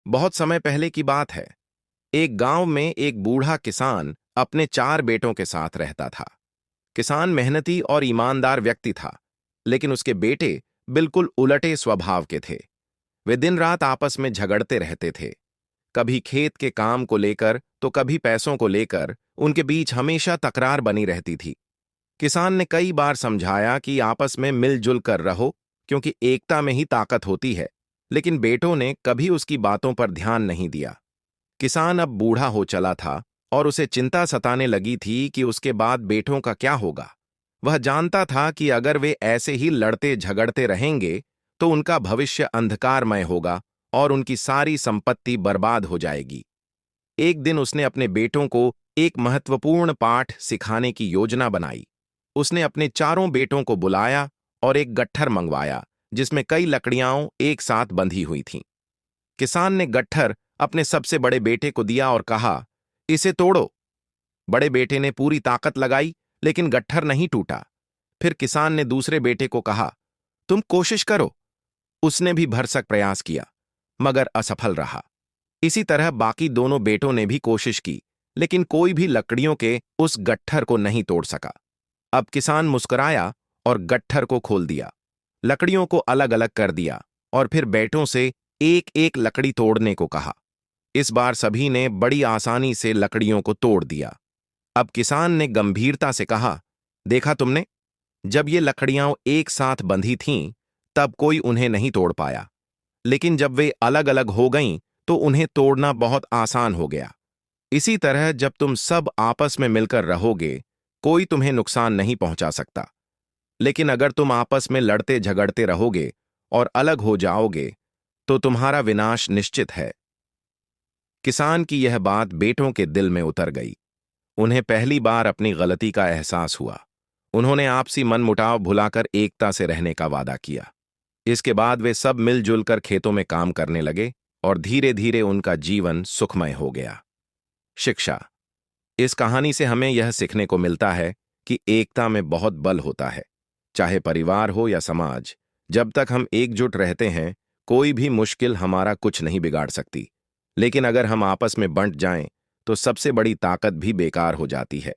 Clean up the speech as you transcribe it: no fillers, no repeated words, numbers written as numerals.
बहुत समय पहले की बात है। एक गांव में एक बूढ़ा किसान अपने 4 बेटों के साथ रहता था। किसान मेहनती और ईमानदार व्यक्ति था, लेकिन उसके बेटे बिल्कुल उलटे स्वभाव के थे। वे दिन रात आपस में झगड़ते रहते थे, कभी खेत के काम को लेकर तो कभी पैसों को लेकर। उनके बीच हमेशा तकरार बनी रहती थी। किसान ने कई बार समझाया कि आपस में मिलजुल कर रहो, क्योंकि एकता में ही ताकत होती है, लेकिन बेटों ने कभी उसकी बातों पर ध्यान नहीं दिया। किसान अब बूढ़ा हो चला था और उसे चिंता सताने लगी थी कि उसके बाद बेटों का क्या होगा। वह जानता था कि अगर वे ऐसे ही लड़ते झगड़ते रहेंगे तो उनका भविष्य अंधकारमय होगा और उनकी सारी संपत्ति बर्बाद हो जाएगी। एक दिन उसने अपने बेटों को एक महत्वपूर्ण पाठ सिखाने की योजना बनाई। उसने अपने 4 बेटों को बुलाया और एक गट्ठर मंगवाया जिसमें कई लकड़ियां एक साथ बंधी हुई थीं। किसान ने गट्ठर अपने सबसे बड़े बेटे को दिया और कहा, इसे तोड़ो। बड़े बेटे ने पूरी ताकत लगाई, लेकिन गट्ठर नहीं टूटा। फिर किसान ने दूसरे बेटे को कहा, तुम कोशिश करो। उसने भी भरसक प्रयास किया, मगर असफल रहा। इसी तरह बाकी दोनों बेटों ने भी कोशिश की, लेकिन कोई भी लकड़ियों के उस गट्ठर को नहीं तोड़ सका। अब किसान मुस्कुराया और गट्ठर को खोल दिया, लकड़ियों को अलग अलग कर दिया और फिर बेटों से एक एक लकड़ी तोड़ने को कहा। इस बार सभी ने बड़ी आसानी से लकड़ियों को तोड़ दिया। अब किसान ने गंभीरता से कहा, देखा तुमने, जब ये लकड़ियां एक साथ बंधी थीं, तब कोई उन्हें नहीं तोड़ पाया, लेकिन जब वे अलग अलग हो गईं, तो उन्हें तोड़ना बहुत आसान हो गया। इसी तरह जब तुम सब आपस में मिलकर रहोगे, कोई तुम्हें नुकसान नहीं पहुंचा सकता। लेकिन अगर तुम आपस में लड़ते झगड़ते रहोगे और अलग हो जाओगे, तो तुम्हारा विनाश निश्चित है। किसान की यह बात बेटों के दिल में उतर गई। उन्हें पहली बार अपनी गलती का एहसास हुआ। उन्होंने आपसी मनमुटाव भुलाकर एकता से रहने का वादा किया। इसके बाद वे सब मिलजुल कर खेतों में काम करने लगे और धीरे धीरे उनका जीवन सुखमय हो गया। शिक्षा। इस कहानी से हमें यह सीखने को मिलता है कि एकता में बहुत बल होता है। चाहे परिवार हो या समाज, जब तक हम एकजुट रहते हैं, कोई भी मुश्किल हमारा कुछ नहीं बिगाड़ सकती। लेकिन अगर हम आपस में बंट जाएं, तो सबसे बड़ी ताकत भी बेकार हो जाती है।